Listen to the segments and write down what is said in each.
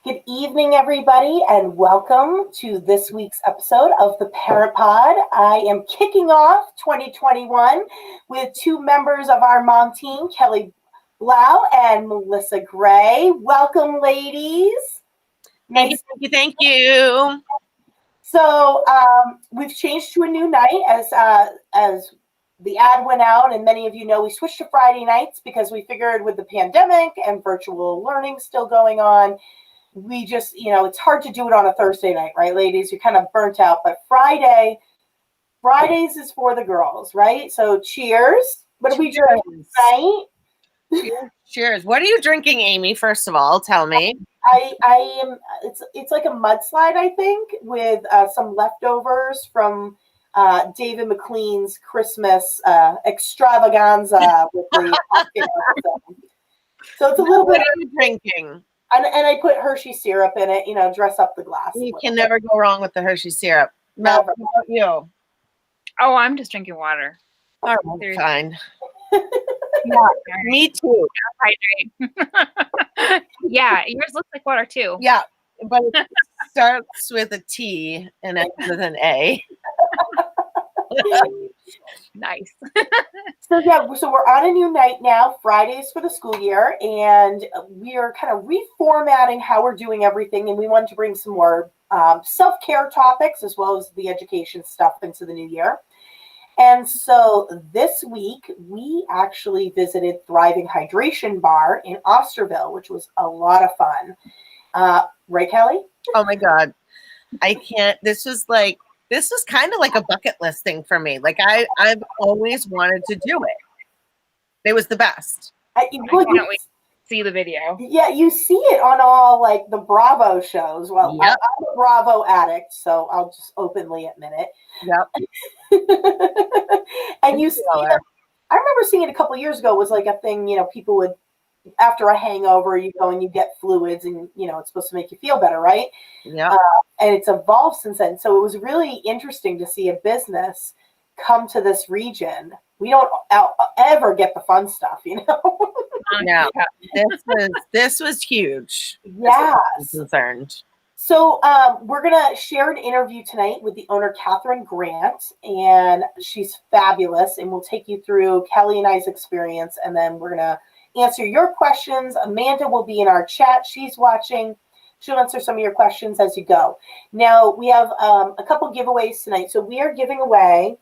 Good evening, everybody, and welcome to this week's episode of the Parent Pod. I am kicking off 2021 with two members of our mom team, Kelly Blau and Melissa Gray. Welcome, ladies. Thank you. So we've changed to a new night as the ad went out, and many of you know we switched to Friday nights because we figured with the pandemic and virtual learning still going on, we just, it's hard to do it on a Thursday night, right, ladies? You're kind of burnt out. But Fridays is for the girls, right? So cheers. What are we drinking tonight? Cheers. What are you drinking, Amy? First of all, tell me. I am. It's like a mudslide, I think, with some leftovers from David McLean's Christmas extravaganza with the so it's a little bit. What are you drinking? And I put Hershey syrup in it, dress up the glass. You can never go wrong with the Hershey syrup. Mel, how about you? Oh, I'm just drinking water. All right, fine. Yeah, me too. Hydrate. Yeah, yours looks like water too. Yeah, but it starts with a T and ends with an A. Nice. So we're on a new night now, Fridays for the school year, and we are kind of reformatting how we're doing everything, and we wanted to bring some more self-care topics as well as the education stuff into the new year. And so this week, we actually visited Thriving Hydration Bar in Osterville, which was a lot of fun. Right, Kelly? Oh, my God. I can't. This was kind of like a bucket list thing for me. Like, I've always wanted to do it. It was the best. I can't wait to see the video. Yeah, you see it on all, like, the Bravo shows. Well, yep. I'm a Bravo addict, so I'll just openly admit it. Yep. And you see it. I remember seeing it a couple of years ago. It was like a thing, people would, after a hangover, you go and you get fluids and, it's supposed to make you feel better, right? Yeah. And it's evolved since then. So it was really interesting to see a business come to this region. We don't ever get the fun stuff, No, this was huge. Yeah. Concerned. So we're going to share an interview tonight with the owner, Katherine Grant, and she's fabulous. And we'll take you through Kelly and I's experience, and then we're going to answer your questions. Amanda will be in our chat. She's watching. She'll answer some of your questions as you go. Now, we have a couple giveaways tonight. So we are giving away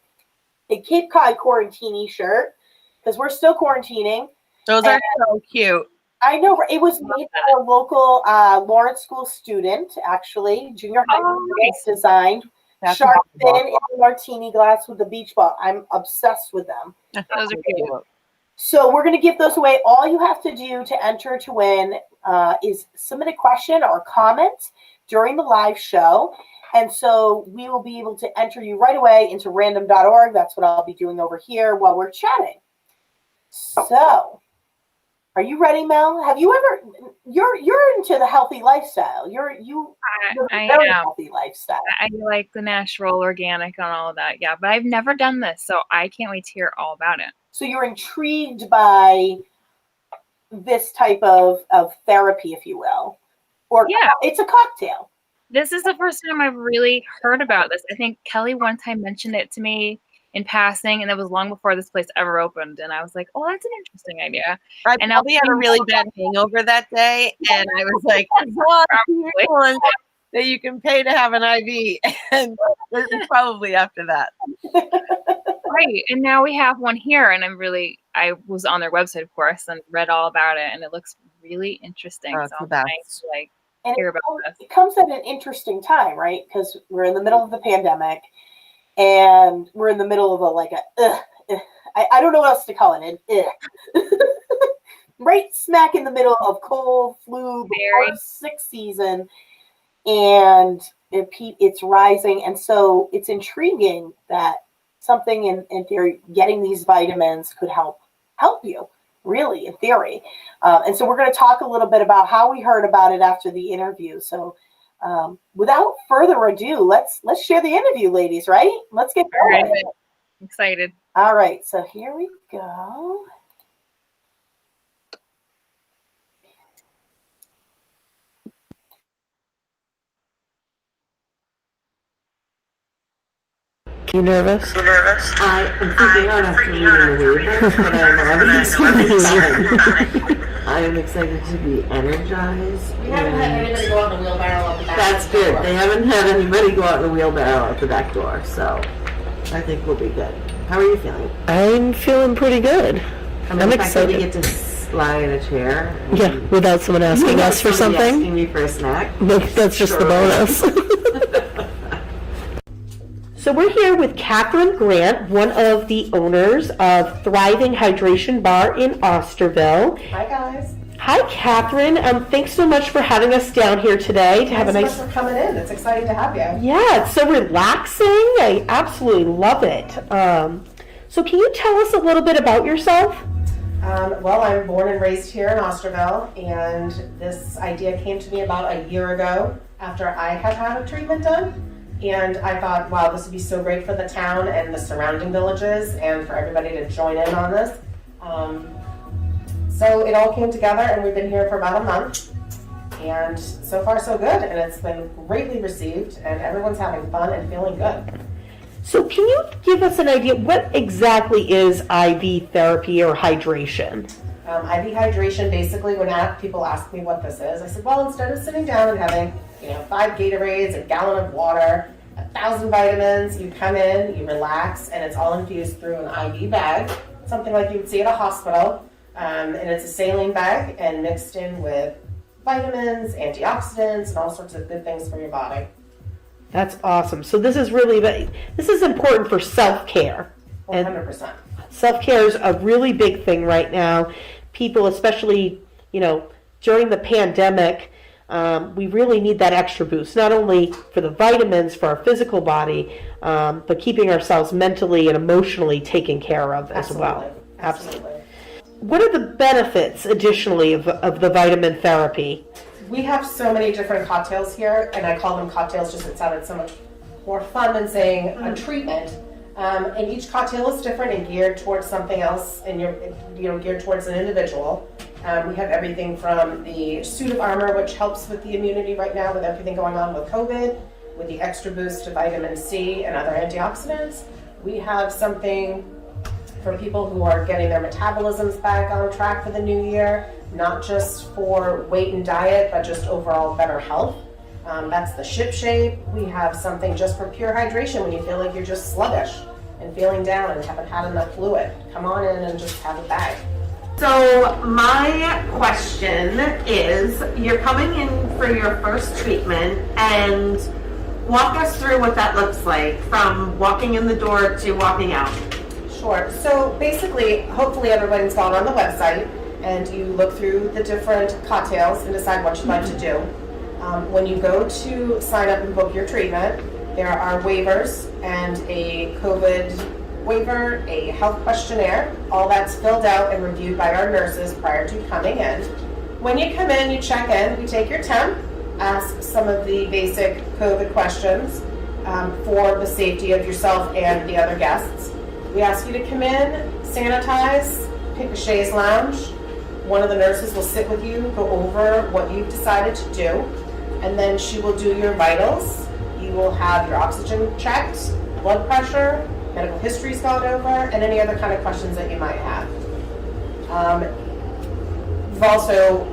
a Cape Cod Quarantini Shirt because we're still quarantining. Those are so cute. I know. It was made by a local Lawrence School student, actually. Junior high designed. Shark fin in a martini glass with the beach ball. I'm obsessed with them. Those are cute. So we're going to give those away. All you have to do to enter to win is submit a question or comment during the live show. And so we will be able to enter you right away into random.org. That's what I'll be doing over here while we're chatting. So are you ready, Mel? Have you ever, you're into the healthy lifestyle. I very am. Healthy lifestyle. I like the natural, organic, and all of that. Yeah, but I've never done this, so I can't wait to hear all about it. So you're intrigued by this type of therapy, if you will. Or yeah, it's a cocktail. This is the first time I've really heard about this. I think Kelly one time mentioned it to me in passing, and it was long before this place ever opened. And I was like, oh, that's an interesting idea. I probably had a really bad hangover that day, and I was like, there's a lot of people that you can pay to have an IV, and it's probably after that. Right, and now we have one here, and I was on their website, of course, and read all about it, and it looks really interesting. Oh, so I'm nice to hear about this. It comes at an interesting time, right? Because we're in the middle of the pandemic, and we're in the middle of I don't know what else to call it. Right smack in the middle of cold, flu, sick season, and it's rising, and so it's intriguing that something in theory, getting these vitamins could help you, really, in theory. And so we're going to talk a little bit about how we heard about it after the interview. So without further ado, let's share the interview, ladies, right? Let's get going. Right. Excited. All right, so here we go. You nervous? I am freaking out after reading the waiver, but I'm already I am excited to be energized. We haven't had anybody go out in a wheelbarrow out the back. That's good. They haven't had anybody go out in a wheelbarrow out the back door, so I think we'll be good. How are you feeling? I'm feeling pretty good. I'm excited. We get to lie in a chair. Yeah, without someone asking us for something. Asking me for a snack. That's just the bonus. So we're here with Katherine Grant, one of the owners of Thriving Hydration Bar in Osterville. Hi guys. Hi, Katherine. Thanks so much for having us down here today to have a nice. Thanks so much for coming in. It's exciting to have you. Yeah, it's so relaxing. I absolutely love it. So can you tell us a little bit about yourself? Well, I'm born and raised here in Osterville, and this idea came to me about a year ago after I had had a treatment done. And I thought, wow, this would be so great for the town and the surrounding villages and for everybody to join in on this. So it all came together, and we've been here for about a month. And so far, so good. And it's been greatly received, and everyone's having fun and feeling good. So can you give us an idea, what exactly is IV therapy or hydration? IV hydration, basically, when people ask me what this is, I said, well, instead of sitting down and having 5 Gatorades, a gallon of water, 1,000 vitamins, you come in, you relax, and it's all infused through an IV bag, something like you would see at a hospital. And it's a saline bag and mixed in with vitamins, antioxidants, and all sorts of good things for your body. That's awesome. So this is important for self-care. 100%. Self-care is a really big thing right now. People, especially, during the pandemic, we really need that extra boost, not only for the vitamins for our physical body, but keeping ourselves mentally and emotionally taken care of as well. Absolutely. What are the benefits, additionally, of the vitamin therapy? We have so many different cocktails here, and I call them cocktails just it sounded so much more fun than saying a treatment. And each cocktail is different and geared towards something else, and you're geared towards an individual. We have everything from the suit of armor, which helps with the immunity right now with everything going on with COVID, with the extra boost to vitamin C and other antioxidants. We have something for people who are getting their metabolisms back on track for the new year, not just for weight and diet, but just overall better health. That's the Ship Shape. We have something just for pure hydration when you feel like you're just sluggish and feeling down and haven't had enough fluid. Come on in and just have a bag. So my question is, you're coming in for your first treatment, and walk us through what that looks like from walking in the door to walking out. Sure. So basically, hopefully everybody's gone on the website and you look through the different cocktails and decide what you'd like to do. When you go to sign up and book your treatment, there are waivers and a COVID waiver, a health questionnaire. All that's filled out and reviewed by our nurses prior to coming in. When you come in, you check in, we take your temp, ask some of the basic COVID questions for the safety of yourself and the other guests. We ask you to come in, sanitize, pick a chaise lounge. One of the nurses will sit with you, go over what you've decided to do, and then she will do your vitals. You will have your oxygen checked, blood pressure, medical history's gone over, and any other kind of questions that you might have. You've also,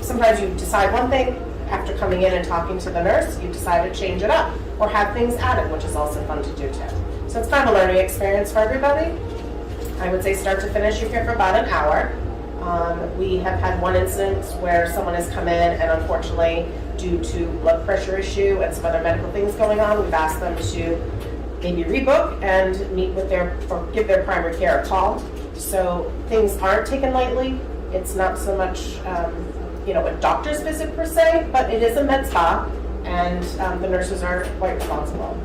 sometimes you decide one thing, after coming in and talking to the nurse, you decide to change it up, or have things added, which is also fun to do too. So it's kind of a learning experience for everybody. I would say start to finish, you're here for about an hour. We have had one instance where someone has come in and unfortunately, due to blood pressure issue and some other medical things going on, we've asked them to maybe rebook and meet with or give their primary care a call. So things aren't taken lightly. It's not so much a doctor's visit per se, but it is a med spa, and the nurses are quite responsible.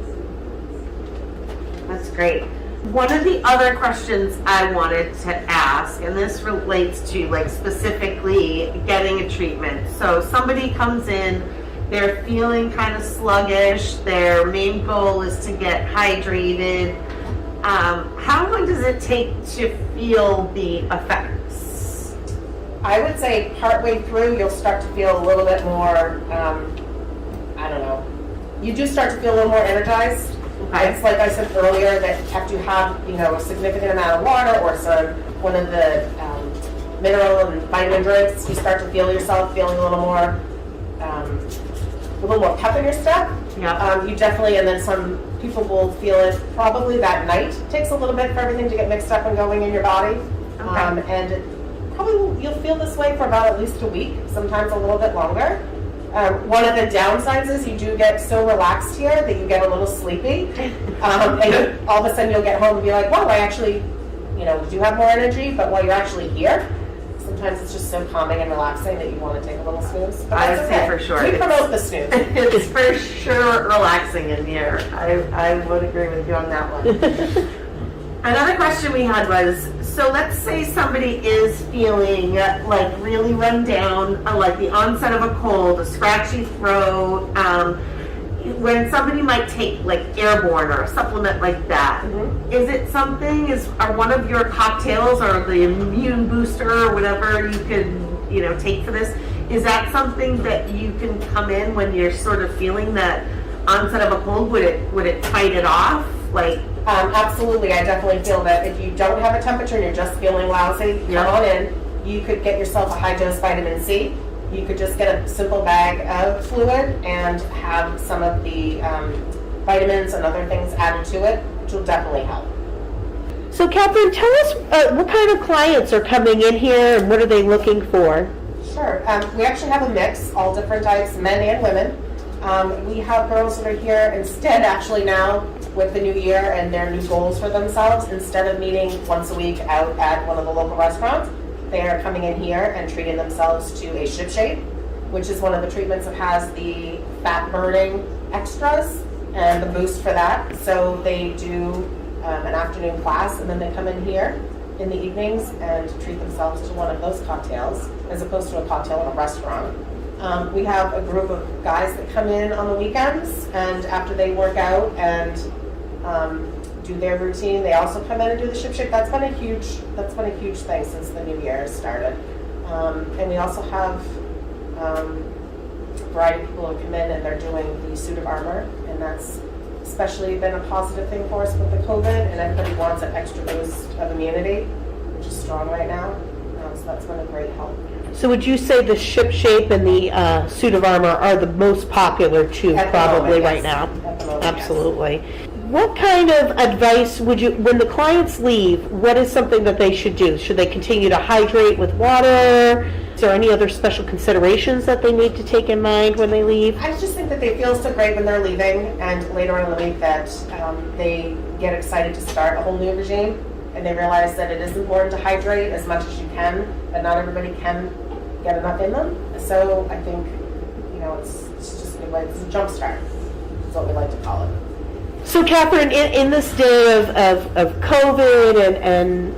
That's great. One of the other questions I wanted to ask, and this relates to specifically getting a treatment. So somebody comes in, they're feeling kind of sluggish, their main goal is to get hydrated. How long does it take to feel the effects? I would say partway through, you'll start to feel a little bit more, you do start to feel a little more energized. Okay. It's like I said earlier, that after you have, a significant amount of water or one of the mineral and vitamin drinks, you start to feel yourself feeling a little more pep in your step. Yeah. You definitely, and then some people will feel it probably that night. It takes a little bit for everything to get mixed up and going in your body. Okay. Probably you'll feel this way for about at least a week, sometimes a little bit longer. One of the downsides is you do get so relaxed here that you get a little sleepy. And all of a sudden you'll get home and be like, wow, I actually, do have more energy, but while you're actually here, sometimes it's just so calming and relaxing that you want to take a little snooze. But I would that's say okay. for sure. We promote the snooze. It's for sure relaxing in here. I would agree with you on that one. Another question we had was, so let's say somebody is feeling like really run down, like the onset of a cold, a scratchy throat, when somebody might take like Airborne or a supplement like that, is it something, are one of your cocktails or the immune booster or whatever you could, take for this, is that something that you can come in when you're sort of feeling that onset of a cold? Would it fight it off? Like, absolutely. I definitely feel that if you don't have a temperature and you're just feeling lousy, come on in. You could get yourself a high dose vitamin C. You could just get a simple bag of fluid and have some of the vitamins and other things added to it, which will definitely help. So Katherine, tell us what kind of clients are coming in here and what are they looking for? Sure. We actually have a mix, all different types, men and women. We have girls that are here instead, actually now, with the new year and their new goals for themselves, instead of meeting once a week out at one of the local restaurants, they are coming in here and treating themselves to a ship shape, which is one of the treatments that has the fat burning extras and the boost for that. So they do an afternoon class and then they come in here in the evenings and treat themselves to one of those cocktails as opposed to a cocktail in a restaurant. We have a group of guys that come in on the weekends, and after they work out and do their routine, they also come in and do the ship shape. That's been a huge thing since the new year started. And we also have a variety of people who come in and they're doing the suit of armor, and that's especially been a positive thing for us with the COVID, and everybody wants an extra boost of immunity, which is strong right now. So that's been a great help. So would you say the ship shape and the suit of armor are the most popular two probably right now? At the moment, absolutely. Yes. What kind of advice would you, when the clients leave, what is something that they should do? Should they continue to hydrate with water? Is there any other special considerations that they need to take in mind when they leave? I just think that they feel so great when they're leaving, and later on in the week that they get excited to start a whole new regime, and they realize that it is important to hydrate as much as you can, but not everybody can get enough in them. So I think, it's just a good way. It's a jump start, is what we like to call it. So Katherine, in this day of COVID and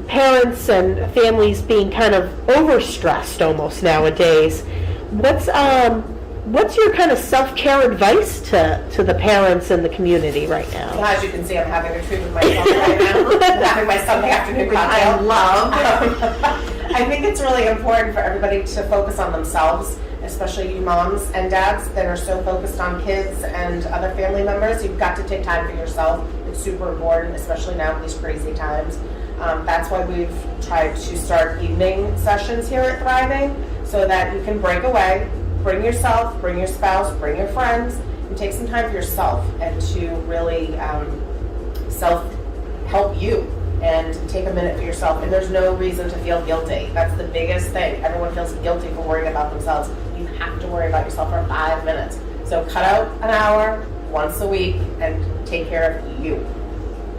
parents and families being kind of overstressed almost nowadays, what's your kind of self-care advice to the parents and the community right now? Well, as you can see, I'm having a treat with my son right now. I'm having my Sunday afternoon cocktail. I love. I think it's really important for everybody to focus on themselves, especially you moms and dads that are so focused on kids and other family members. You've got to take time for yourself. It's super important, especially now in these crazy times. That's why we've tried to start evening sessions here at Thriving, so that you can break away, bring yourself, bring your spouse, bring your friends, and take some time for yourself and to really self-help you and take a minute for yourself. And there's no reason to feel guilty. That's the biggest thing. Everyone feels guilty for worrying about themselves. You have to worry about yourself for 5 minutes. So cut out an hour once a week and take care of you.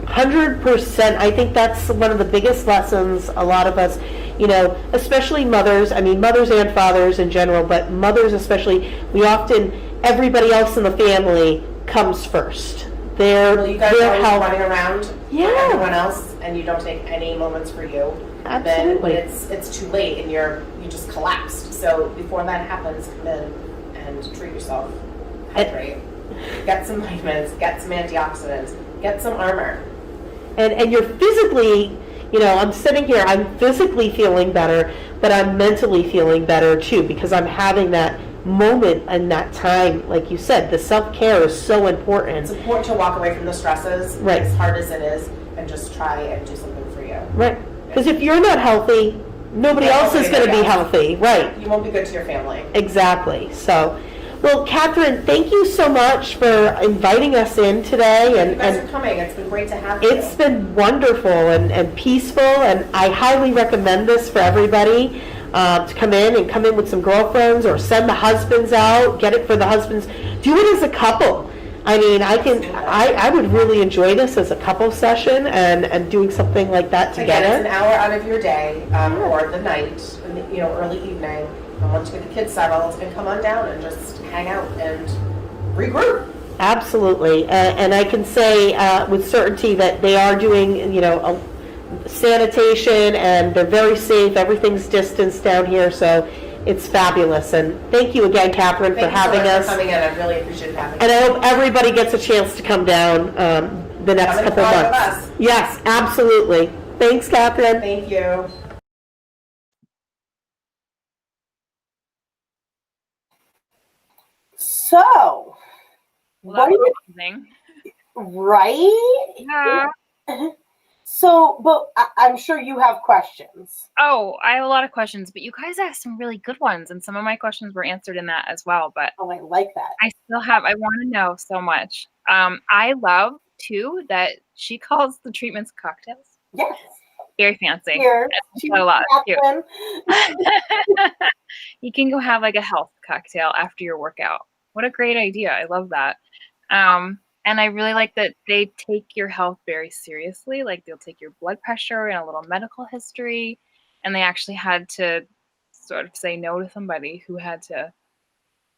100%. I think that's one of the biggest lessons a lot of us, especially mothers, mothers and fathers in general, but mothers especially, everybody else in the family comes first. You guys are always health. running around for everyone else, and you don't take any moments for you. Absolutely. Then it's too late, and you just collapsed. So before that happens, come in and treat yourself. Hydrate. Get some vitamins. Get some antioxidants. Get some armor. And you're physically, I'm sitting here, I'm physically feeling better, but I'm mentally feeling better too, because I'm having that moment and that time, like you said, the self-care is so important. It's important to walk away from the stresses, Right. as hard as it is, and just try and do something for you. Right. Because if you're not healthy, nobody else is going to be healthy. Right. You won't be good to your family. Exactly. So, well, Katherine, thank you so much for inviting us in today. You guys are coming. It's been great to have you. It's been wonderful and peaceful, and I highly recommend this for everybody to come in with some girlfriends, or send the husbands out, get it for the husbands. Do it as a couple. I mean, I would really enjoy this as a couple session and doing something like that together. Again, it's an hour out of your day or the night, early evening. I want to get the kids settled and come on down and just hang out and regroup. Absolutely, and I can say with certainty that they are doing, a sanitation, and they're very safe. Everything's distanced down here, so it's fabulous. And thank you again, Katherine, for having us. Thank you so much for coming in. I really appreciate having you. And I hope everybody gets a chance to come down the next Come and couple fly with months. us. Yes, absolutely. Thanks, Katherine. Thank you. So, Well, what that do you, was amazing. right? Yeah. So, but I'm sure you have questions. Oh, I have a lot of questions, but you guys asked some really good ones, and some of my questions were answered in that as well. But Oh, I like that. I want to know so much. I love too that she calls the treatments cocktails. Yes. Very fancy. Here, That's a lot. Cute. Catherine. You can go have like a health cocktail after your workout. What a great idea. I love that. And I really like that they take your health very seriously. Like they'll take your blood pressure and a little medical history. And they actually had to sort of say no to somebody who had to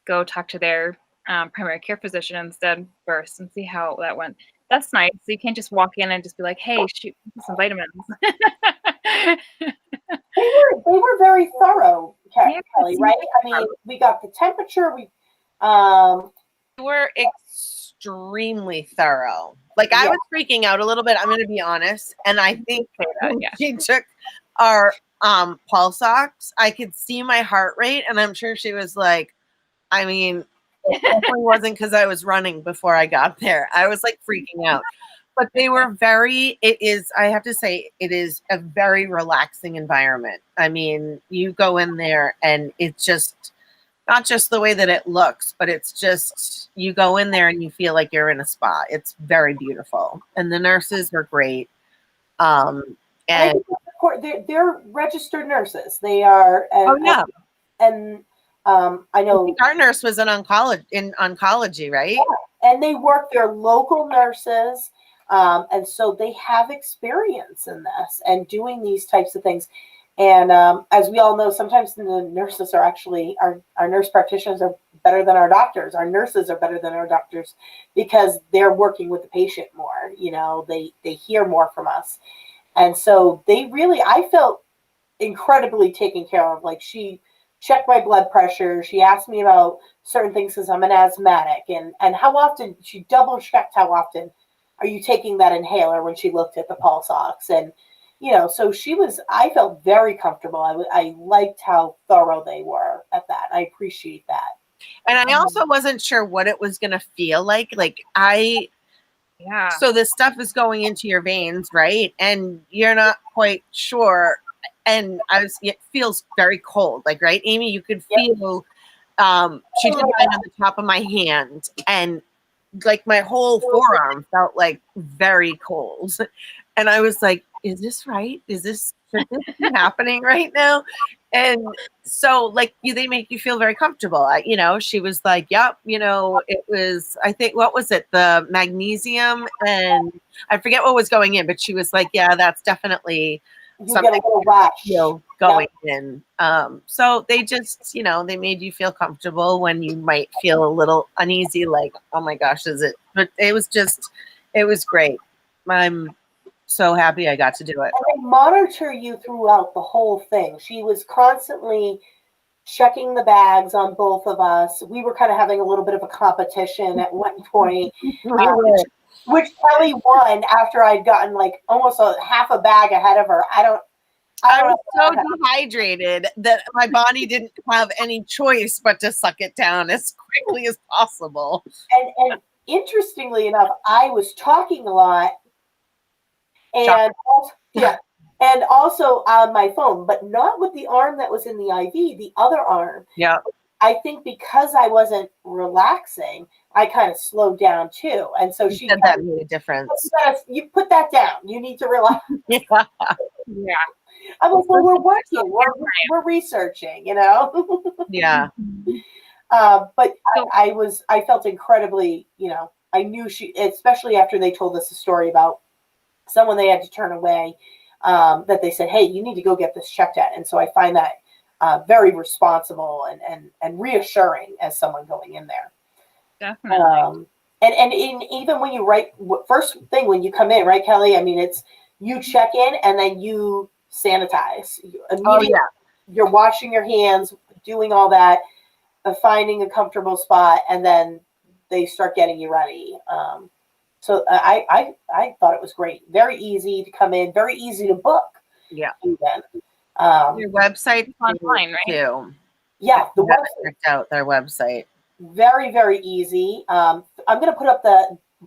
go talk to their primary care physician instead first and see how that went. That's nice. So you can't just walk in and just be like, hey, shoot some vitamins. They were very thorough, Yeah, Kelly, right? I mean, we got the temperature. We Were extremely thorough. Like I was freaking out a little bit, I'm going to be honest. And I think when she took our pulse ox, I could see my heart rate, and I'm sure she was like, I mean, it definitely wasn't because I was running before I got there. I was like freaking out. But they were I have to say, it is a very relaxing environment. I mean, you go in there and it's just not just the way that it looks, but it's just, you go in there and you feel like you're in a spa. It's very beautiful. And the nurses are great. And they're registered nurses. They are. And I know I think our nurse was in oncology, right? Yeah, and they work. They're local nurses. And so they have experience in this and doing these types of things. And as we all know, sometimes the nurses are actually, our nurse practitioners are better than our doctors. Our nurses are better than our doctors because they're working with the patient more. They hear more from us. And so I felt incredibly taken care of. Like, she checked my blood pressure. She asked me about certain things because I'm an asthmatic, and how often, she double checked how often are you taking that inhaler when she looked at the pulse ox. And, so I felt very comfortable. I liked how thorough they were at that. I appreciate that. And I also wasn't sure what it was going to feel like. Yeah. So this stuff is going into your veins, right? And you're not quite sure. And it feels very cold. Like, right, Amy, you could feel, she did mine on the top of my hand, and like my whole forearm felt like very cold. And I was like, is this right? Should this be happening right now? And so they make you feel very comfortable. She was like, yep, it was, I think, what was it? The magnesium, and I forget what was going in, but she was like, yeah, that's definitely something going in. So they just, they made you feel comfortable when you might feel a little uneasy, like, oh my gosh, is it? But it was great. I'm so happy I got to do it. And they monitor you throughout the whole thing. She was constantly checking the bags on both of us. We were kind of having a little bit of a competition at one point. Which Kelly won after I'd gotten like almost half a bag ahead of her. I don't was know. so dehydrated that my body didn't have any choice but to suck it down as quickly as possible. And interestingly enough, I was talking a lot, and also, yeah, and also on my phone, but not with the arm that was in the IV, the other arm. Yeah. I think because I wasn't relaxing, I kind of slowed down too. And so she said that made a difference. You put that down. You need to relax. Yeah. Yeah. I was like, well, we're working, we're researching, you know. Yeah. But I felt incredibly, you know, I knew she, especially after they told us a story about someone they had to turn away, that they said, hey, you need to go get this checked at. And so I find that very responsible and reassuring as someone going in there. Definitely. And even when you write, first thing when you come in, right, Kelly? I mean, it's you check in and then you sanitize. Immediately, you're washing your hands, doing all that, finding a comfortable spot, and then they start getting you ready. So I thought it was great. Very easy to come in, very easy to book. Yeah. Even. Your website online, right? too. Yeah, the website. Checked out their website. Very, very easy. I'm going to put up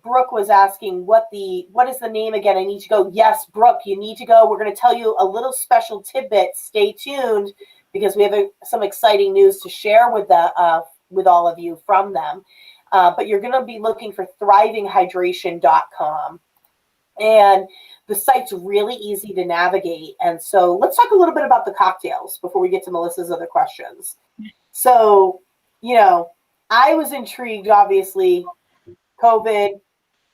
Brooke was asking what is the name again? I need to go. Yes, Brooke, you need to go. We're going to tell you a little special tidbit. Stay tuned because we have some exciting news to share with all of you from them. But you're going to be looking for thrivinghydration.com. And the site's really easy to navigate. And so let's talk a little bit about the cocktails before we get to Melissa's other questions. So, you know, I was intrigued, obviously, COVID,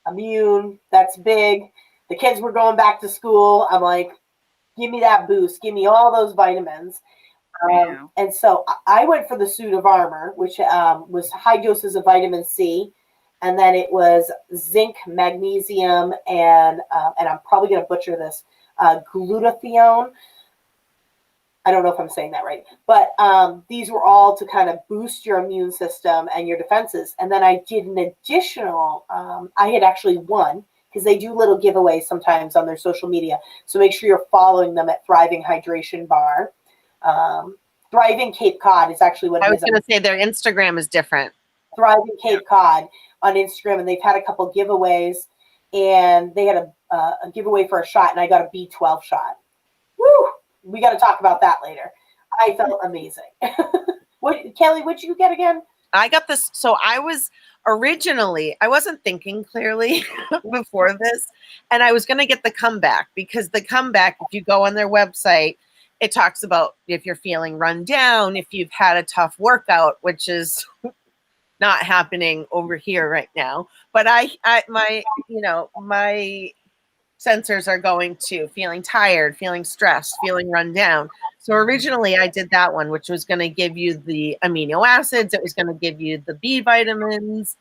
immune, that's big. The kids were going back to school. I'm like, give me that boost. Give me all those vitamins. And so I went for the suit of armor, which was high doses of vitamin C. And then it was zinc, magnesium, and I'm probably going to butcher this, glutathione. I don't know if I'm saying that right. But these were all to kind of boost your immune system and your defenses. And then I did an additional, I had actually won, because they do little giveaways sometimes on their social media. So make sure you're following them at Thriving Hydration Bar. Thriving Cape Cod is actually what it is. I was going to say their Instagram is different. Thriving Cape Cod on Instagram, and they've had a couple giveaways, and they had a giveaway for a shot, and I got a B12 shot. Woo! We got to talk about that later. I felt amazing. Kelly, what'd you get again? I got this. So I wasn't thinking clearly before this, and I was going to get the comeback, because the comeback, if you go on their website, it talks about if you're feeling run down, if you've had a tough workout, which is not happening over here right now. But my sensors are going to feeling tired, feeling stressed, feeling run down. So originally I did that one, which was going to give you the amino acids. It was going to give you the B vitamins.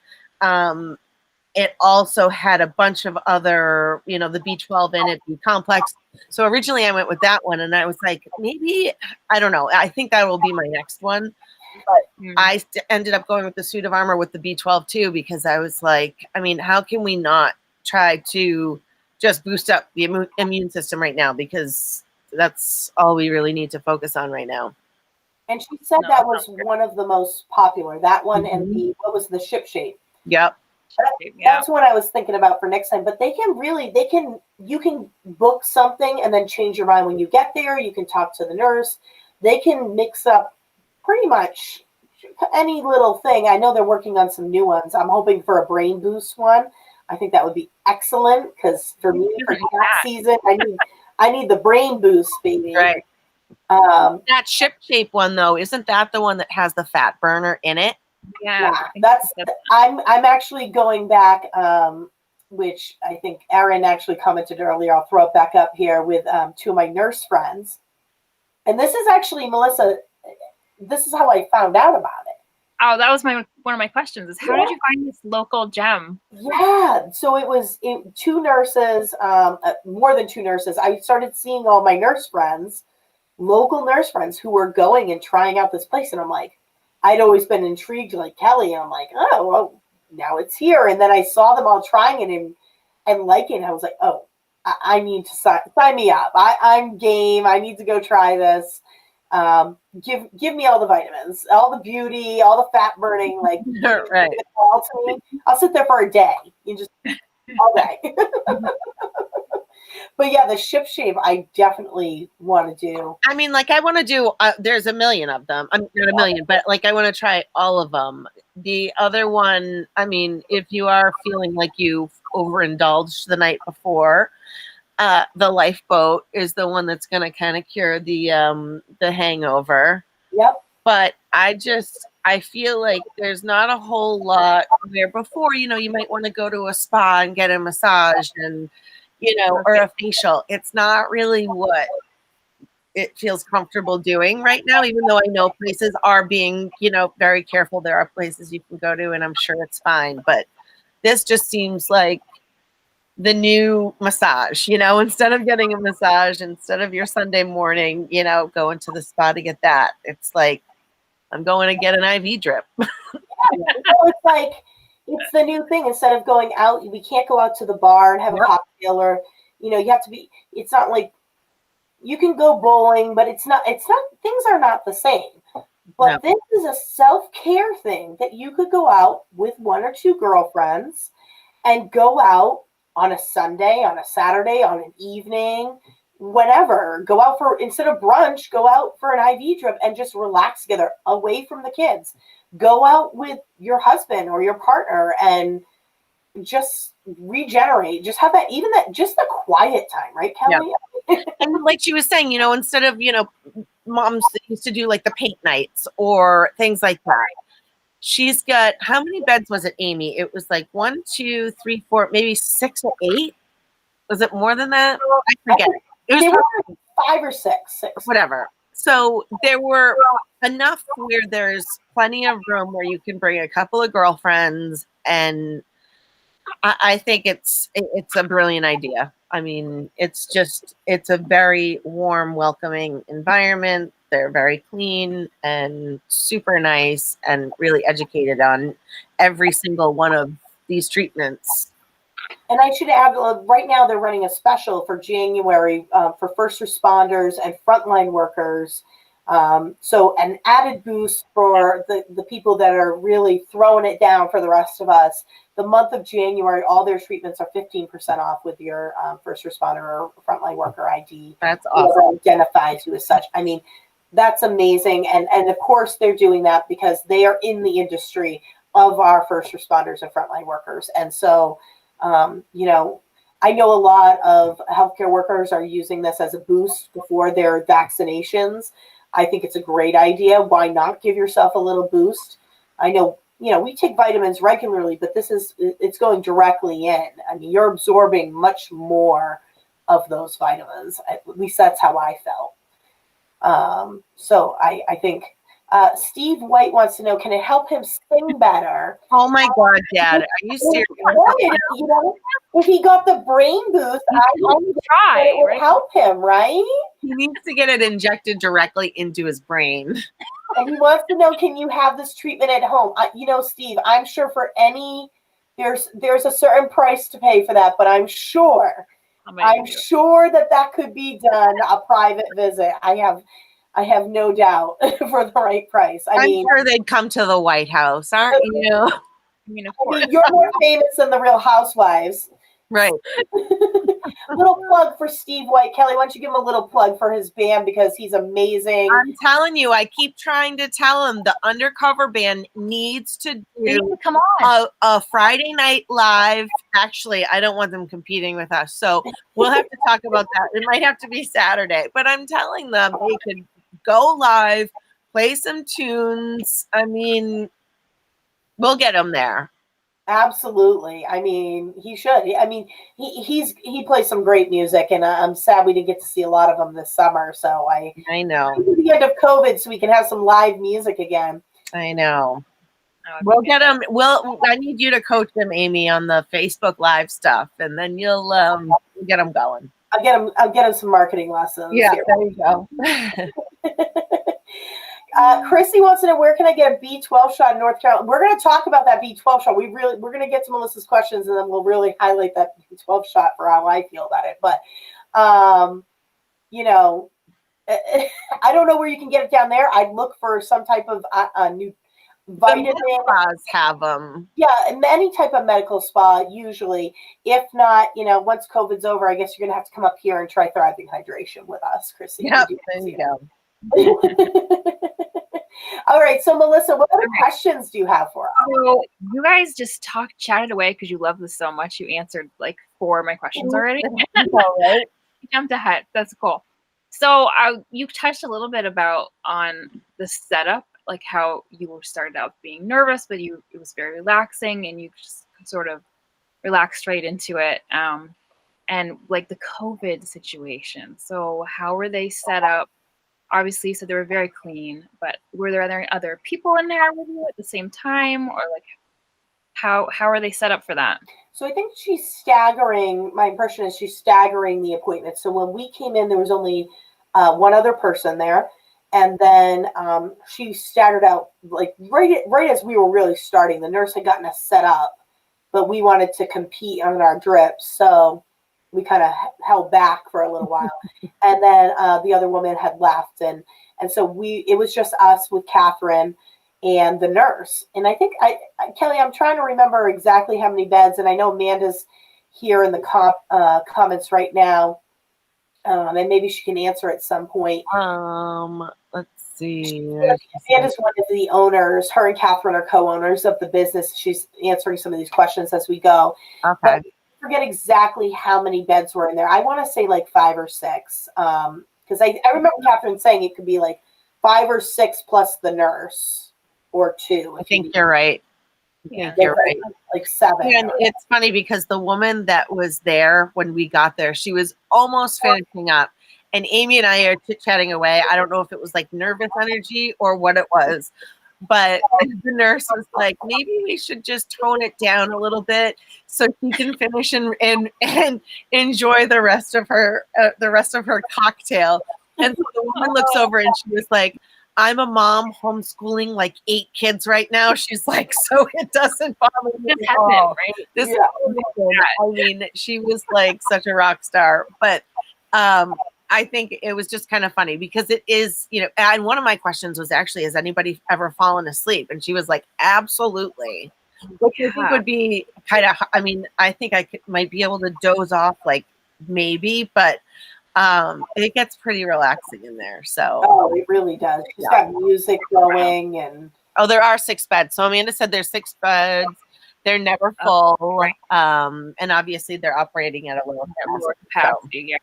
It also had a bunch of other, the B12 in it, B complex. So originally I went with that one, and I was like, maybe, I don't know. I think that will be my next one. But I ended up going with the suit of armor with the B12 too, because I was like, I mean, how can we not try to just boost up the immune system right now? Because that's all we really need to focus on right now. And she said that was one of the most popular. That one and what was the ship shape? Yep. That's what I was thinking about for next time. But you can book something and then change your mind when you get there. You can talk to the nurse. They can mix up pretty much any little thing. I know they're working on some new ones. I'm hoping for a brain boost one. I think that would be excellent, because for me, for tax season, I need the brain boost, baby. Right. That ship shape one though, isn't that the one that has the fat burner in it? Yeah, I'm actually going back, which I think Erin actually commented earlier. I'll throw it back up here with two of my nurse friends. And this is actually, Melissa, this is how I found out about it. Oh, that was one of my questions is how did you find this local gem? Yeah, so it was two nurses, more than two nurses. I started seeing all my nurse friends, local nurse friends, who were going and trying out this place. And I'm like, I'd always been intrigued like Kelly. And I'm like, oh, well, now it's here. And then I saw them all trying it and liking it. I was like, oh, I need to sign me up. I'm game. I need to go try this. Give me all the vitamins, all the beauty, all the fat burning. Like, Right. give it all to me. I'll sit there for a day. You just all day. But yeah, the ship shave, I definitely want to do. I mean, like I want to do, there's a million of them. I'm not a million, but like I want to try all of them. The other one, I mean, if you are feeling like you've overindulged the night before, the lifeboat is the one that's going to kind of cure the hangover. Yep. But I feel like there's not a whole lot where before, you know, you might want to go to a spa and get a massage and, you know, or a facial. It's not really what it feels comfortable doing right now, even though I know places are being, you know, very careful. There are places you can go to and I'm sure it's fine. But this just seems like the new massage, you know, instead of getting a massage, instead of your Sunday morning, you know, going to the spa to get that. It's like, I'm going to get an IV drip. It's like, it's the new thing. Instead of going out, we can't go out to the bar and have a cocktail, or, you know, you have to be, it's not like, you can go bowling, but it's not, things are not the same. But this is a self-care thing that you could go out with one or two girlfriends and go out on a Sunday, on a Saturday, on an evening, whenever. Go out for, instead of brunch, go out for an IV drip and just relax together away from the kids. Go out with your husband or your partner and just regenerate. Just have that, even that, just the quiet time, right, Kelly? Yeah. And like she was saying, you know, instead of, you know, moms that used to do like the paint nights or things like that. She's got, how many beds was it, Amy? It was like 1, 2, 3, 4, maybe 6 or 8. Was it more than that? I forget. It was 5 or 6. Whatever. So there were enough where there's plenty of room where you can bring a couple of girlfriends, and I think it's a brilliant idea. I mean, it's a very warm, welcoming environment. They're very clean and super nice and really educated on every single one of these treatments. And I should add, right now they're running a special for January for first responders and frontline workers. So an added boost for the people that are really throwing it down for the rest of us. The month of January, all their treatments are 15% off with your first responder or frontline worker ID. That's awesome. Identifies you as such. I mean, that's amazing. And of course they're doing that because they are in the industry of our first responders and frontline workers. And so, you know, I know a lot of healthcare workers are using this as a boost before their vaccinations. I think it's a great idea. Why not give yourself a little boost? I know, you know, we take vitamins regularly, but it's going directly in. I mean, you're absorbing much more of those vitamins. At least that's how I felt. So I think Steve White wants to know, can it help him sing better? Oh my God, Dad. Are you serious? You know, if he got the brain boost, I would try. It would help him, right? He needs to get it injected directly into his brain. And he wants to know, can you have this treatment at home? You know, Steve, I'm sure for there's a certain price to pay for that, but I'm sure that could be done, a private visit. I have no doubt for the right price. I'm sure they'd come to the White House, aren't you? I mean, of course. You're more famous than the Real Housewives. Right. Little plug for Steve White. Kelly, why don't you give him a little plug for his band, because he's amazing. I'm telling you, I keep trying to tell him the Undercover Band needs to do come on a Friday night live. Actually, I don't want them competing with us, so we'll have to talk about that. It might have to be Saturday, but I'm telling them they could go live, play some tunes. I mean, we'll get them there. Absolutely. I mean, he should. I mean, he plays some great music, and I'm sad we didn't get to see a lot of them this summer. So I know the end of COVID, so we can have some live music again. I know. We'll get him. I need you to coach him, Amy, on the Facebook Live stuff, and then you'll get him going. I'll get him some marketing lessons. Yeah, there you go. Chrissy wants to know, where can I get a B12 shot in North Carolina? We're going to talk about that B12 shot. We're going to get to Melissa's questions, and then we'll really highlight that B12 shot for how I feel about it. But, you know, I don't know where you can get it down there. I'd look for some type of new vitamin. The spas have them. Yeah, any type of medical spa usually. If not, you know, once COVID's over, I guess you're gonna have to come up here and try Thriving Hydration with us, Chrissy. Yep, there you go. All right, so Melissa, what other questions do you have for us? So you guys just chatted away because you love this so much. You answered like 4 of my questions already. All right. You jumped ahead. That's cool. So you touched a little bit on the setup, like how you started out being nervous, but it was very relaxing, and you just sort of relaxed right into it. And like the COVID situation. So how were they set up? Obviously, so they were very clean, but were there other people in there with you at the same time, or like how are they set up for that? So I think she's staggering. My impression is she's staggering the appointments. So when we came in, there was only one other person there, and then she staggered out like right as we were really starting. The nurse had gotten us set up, but we wanted to compete on our drips, so we kind of held back for a little while. And then the other woman had left, and so it was just us with Katherine and the nurse. And I think Kelly, I'm trying to remember exactly how many beds, and I know Amanda's here in the comments right now, and maybe she can answer at some point. Let's see. Amanda's one of the owners. Her and Katherine are co-owners of the business. She's answering some of these questions as we go. Okay. But forget exactly how many beds were in there. I want to say like 5 or 6, because I remember Katherine saying it could be like 5 or 6 plus the nurse, or 2. I think you're right. Yeah. You're right. Like 7. And it's funny because the woman that was there when we got there, she was almost finishing up, and Amy and I are chit-chatting away. I don't know if it was like nervous energy or what it was, but the nurse was like, maybe we should just tone it down a little bit so she can finish and enjoy the rest of her cocktail. And so the woman looks over and she was like, I'm a mom homeschooling like 8 kids right now. She's like, so it doesn't bother me This at all. happened, right? This is I mean, she was like such a rock star. But I think it was just kind of funny because it is, you know, and one of my questions was actually, has anybody ever fallen asleep? And she was like, absolutely. Which I think would be kind of, I mean, I think might be able to doze off, like maybe, but it gets pretty relaxing in there. So it really does. She's got music going, and there are 6 beds. So Amanda said there's 6 beds. They're never full. And obviously they're operating at a little bit more capacity. Yeah.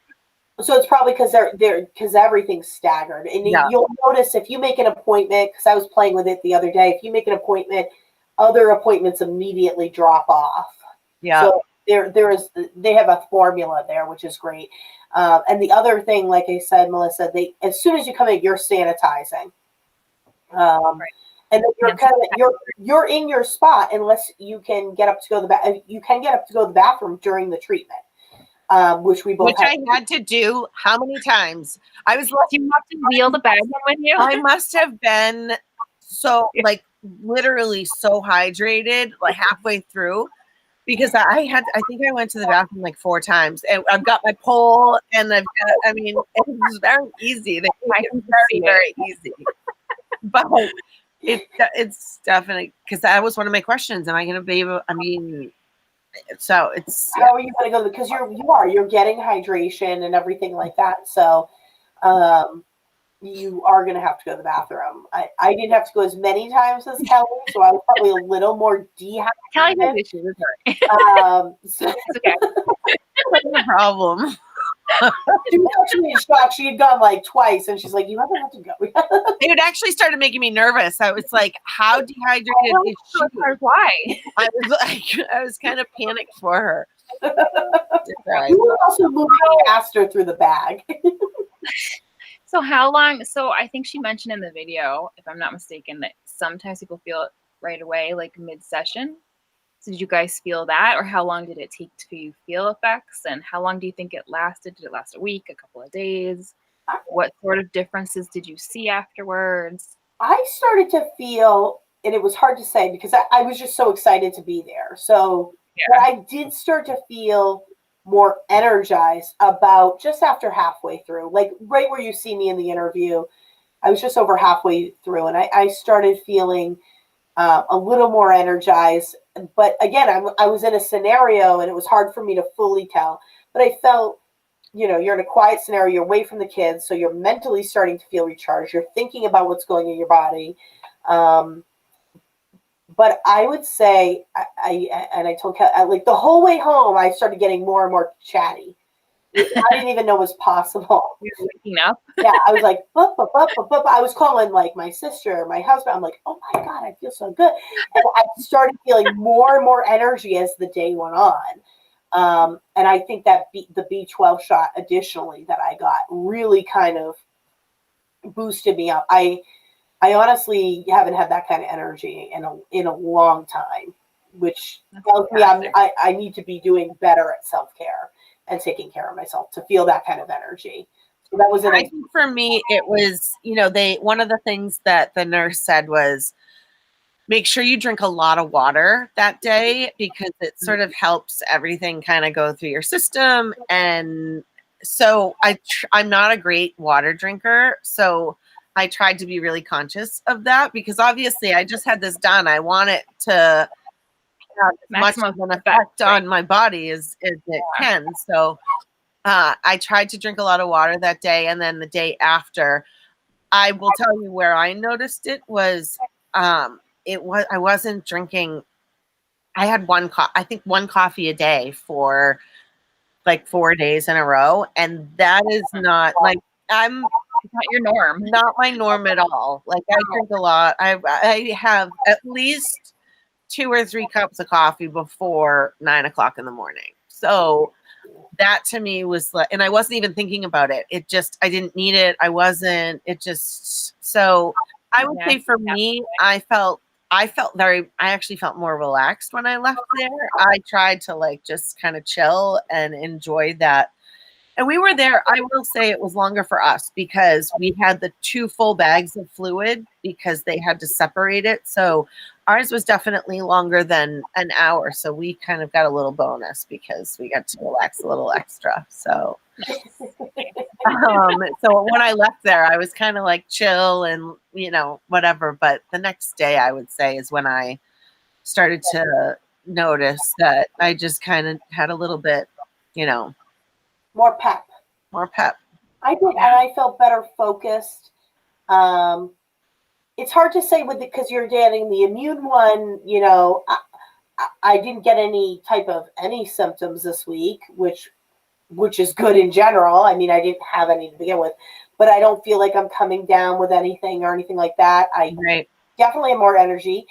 So it's probably because because everything's staggered, and you'll notice if you make an appointment. Because I was playing with it the other day. If you make an appointment, other appointments immediately drop off. Yeah. So they have a formula there, which is great. And the other thing, like I said, Melissa, as soon as you come in, you're sanitizing. And then you're in your spot unless you can get up to go to the bathroom during the treatment. Which I had to do how many times? I was lucky. Do you have to wheel the bag in with you? I must have been so like literally so hydrated like halfway through because I think I went to the bathroom like 4 times, and I've got my pole, and it was very easy. They make it very, very easy. But it's definitely, because that was one of my questions. Am I going to be able, I mean, so it's how are you going to go? Because you're getting hydration and everything like that. So you are going to have to go to the bathroom. I didn't have to go as many times as Kelly, so I was probably a little more dehydrated. Kelly has issues with her. So It's okay. no problem. She was actually in shock. She had gone like twice, and she's like, "You ever have to go?" It actually started making me nervous. I was like, "How dehydrated is she?" Why? I was kind of panicked for her. You were also moving faster through the bag. So how long? So I think she mentioned in the video, if I'm not mistaken, that sometimes people feel it right away, like mid-session. So did you guys feel that, or how long did it take to you feel effects, and how long do you think it lasted? Did it last a week, a couple of days? What sort of differences did you see afterwards? I started to feel, and it was hard to say because I was just so excited to be there. So, but I did start to feel more energized about just after halfway through, like right where you see me in the interview. I was just over halfway through, and I started feeling a little more energized. But again, I was in a scenario, and it was hard for me to fully tell. But I felt, you're in a quiet scenario, you're away from the kids, so you're mentally starting to feel recharged. You're thinking about what's going in your body. But I would say, I told Kat, like the whole way home, I started getting more and more chatty. I didn't even know it was possible. You're waking up. Yeah, I was like, bup, bup, bup, bup, bup. I was calling like my sister, my husband. I'm like, oh my God, I feel so good. And I started feeling more and more energy as the day went on. And I think that the B12 shot additionally that I got really kind of boosted me up. I honestly haven't had that kind of energy in a long time, which tells me I need to be doing better at self-care and taking care of myself to feel that kind of energy. So that was I think for me, it was, one of the things that the nurse said was make sure you drink a lot of water that day because it sort of helps everything kind of go through your system. And so I'm not a great water drinker. So I tried to be really conscious of that because obviously I just had this done. I want it to have as much of an effect on my body as it can. So I tried to drink a lot of water that day. And then the day after, I will tell you where I noticed it was, I wasn't drinking. I had one coffee a day for like 4 days in a row. And that is not like, It's not your norm. Not my norm at all. Like I drink a lot. I have at least 2 or 3 cups of coffee before 9 o'clock in the morning. So that to me was like, and I wasn't even thinking about it. I didn't need it. I would say for me, I actually felt more relaxed when I left there. I tried to like just kind of chill and enjoy that. And we were there, I will say it was longer for us because we had the 2 full bags of fluid because they had to separate it. So ours was definitely longer than an hour. So we kind of got a little bonus because we got to relax a little extra. So, so when I left there, I was kind of like chill and, whatever. But the next day I would say is when I started to notice that I just kind of had a little bit, more pep. I did, and I felt better focused. It's hard to say because you're getting the immune one. I didn't get any symptoms this week, which is good in general. I mean, I didn't have any to begin with, but I don't feel like I'm coming down with anything or anything like that. I definitely have more energy.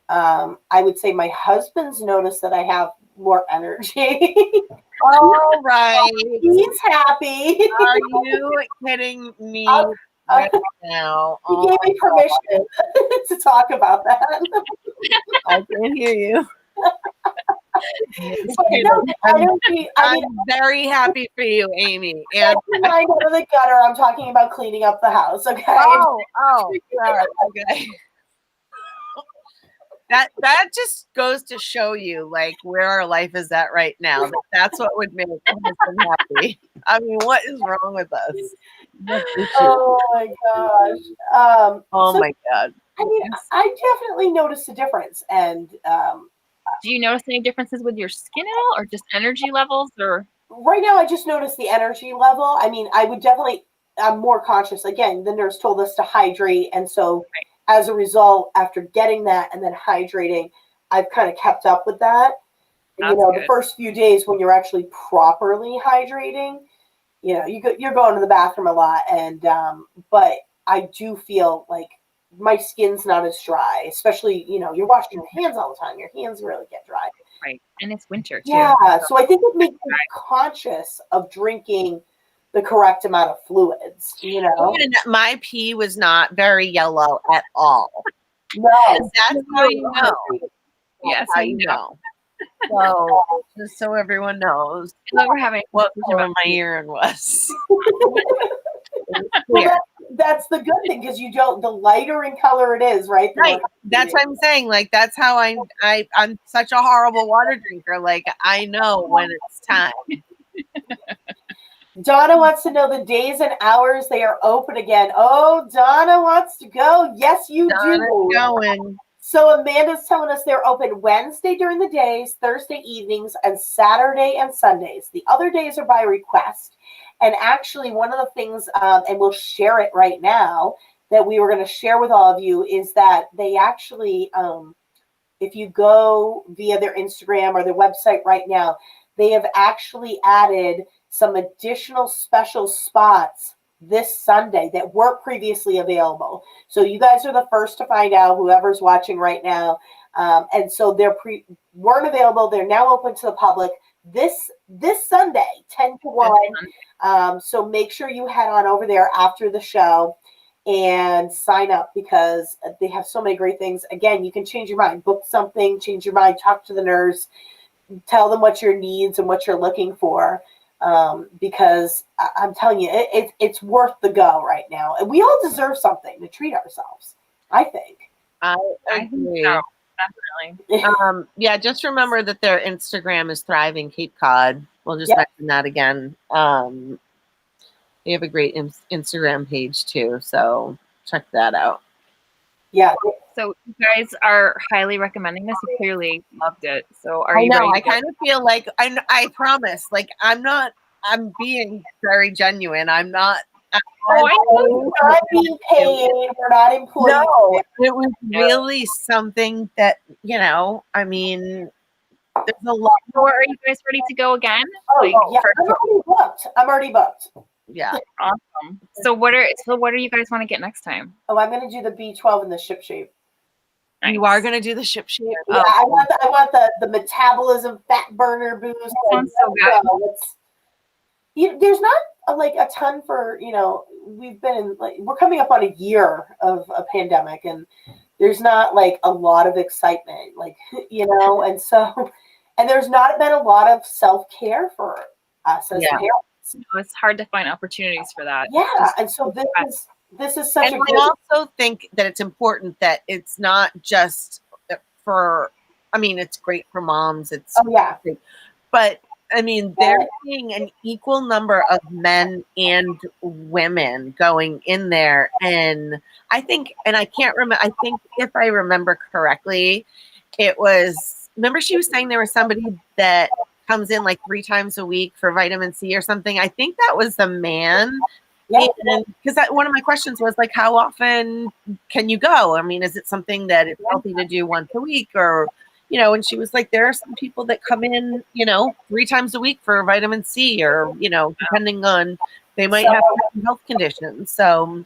I would say my husband's noticed that I have more energy. All right. He's happy. Are you kidding me right now? He gave me permission to talk about that. I can hear you. I'm very happy for you, Amy. And I go to the gutter. I'm talking about cleaning up the house. Okay. Oh, sorry. Okay. That just goes to show you like where our life is at right now. That's what would make us happy. I mean, what is wrong with us? Oh my gosh. My God. I mean, I definitely noticed a difference. And do you notice any differences with your skin at all, or just energy levels? Or right now, I just noticed the energy level. I mean, I'm more conscious. Again, the nurse told us to hydrate, and so. As a result, after getting that and then hydrating, I've kind of kept up with that. And, the first few days when you're actually properly hydrating, you're going to the bathroom a lot. And, but I do feel like my skin's not as dry, especially, you're washing your hands all the time. Your hands really get dry. Right. And it's winter too. Yeah. So I think it makes me conscious of drinking the correct amount of fluids, My pee was not very yellow at all. No. That's how you know. Yes, how you know. So, just so everyone knows we're having what color my urine was. Well, that's the good thing, because you don't, the lighter in color it is, right? The Right. more- That's what I'm saying. Like, that's how I'm such a horrible water drinker. Like, I know when it's time. Donna wants to know the days and hours they are open again. Oh, Donna wants to go. Yes, you Donna's do. going. So Amanda's telling us they're open Wednesday during the days, Thursday evenings, and Saturday and Sundays. The other days are by request. And actually, one of the things, and we'll share it right now, that we were going to share with all of you is that they actually, if you go via their Instagram or their website right now, they have actually added some additional special spots this Sunday that weren't previously available. So you guys are the first to find out, whoever's watching right now. And so they're weren't available. They're now open to the public this Sunday, 10 to 1. So make sure you head on over there after the show and sign up, because they have so many great things. Again, you can change your mind, book something, change your mind, talk to the nurse, tell them what your needs and what you're looking for. Because I'm telling you, it's worth the go right now. And we all deserve something to treat ourselves, I think. I think agree. so. Definitely. Yeah, just remember that their Instagram is Thriving Cape Cod. We'll just Yep. mention that again. They have a great Instagram page too, so check that out. Yeah. So you guys are highly recommending this. You clearly loved it. So are I you know. ready? I kind of feel like I promise. Like, I'm being very genuine. I'm not. Oh, I know. We're not being paid. We're not employed. No, it was really something that, I mean, there's a lot. So are you guys ready to go again? Oh, Like, yeah. I'm already booked. Yeah. awesome. So what are you guys want to get next time? Oh, I'm going to do the B12 and the ship shape. You are going to do the ship shape? Yeah, I want the metabolism fat burner boost. Sounds so good. There's not a ton for, we've been in, we're coming up on a year of a pandemic, and there's not a lot of excitement, and so, and there's not been a lot of self-care for us as parents. It's hard to find opportunities for that. Yeah, and so this is such and a I also think that it's important that it's not just it's great for moms. It's great, but I mean, they're seeing an equal number of men and women going in there. And I think, and I can't remember, I think if I remember correctly, remember she was saying there was somebody that comes in 3 times a week for vitamin C or something. I think that was the man. Yeah. Because one of my questions was how often can you go? I mean, is it something that it's healthy to do once a week, or, and she was there are some people that come in, 3 times a week for vitamin C, or, depending on, they might have health conditions. So,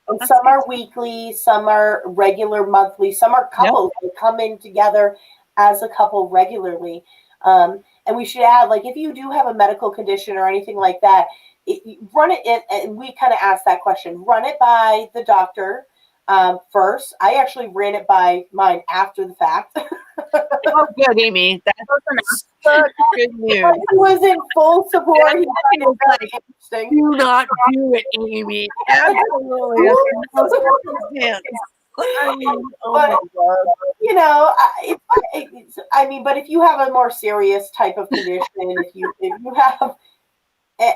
and some are weekly, some are regular monthly, some are couples that come in together as a couple regularly. And we should add, if you do have a medical condition or anything like that, run it in, and we kind of asked that question. Run it by the doctor first. I actually ran it by mine after the fact. Oh, good, Amy. That's such good news. He was in full support. He was very interesting. Do not do it, Amy. Absolutely. I mean, oh my God. But if you have a more serious type of condition, if you have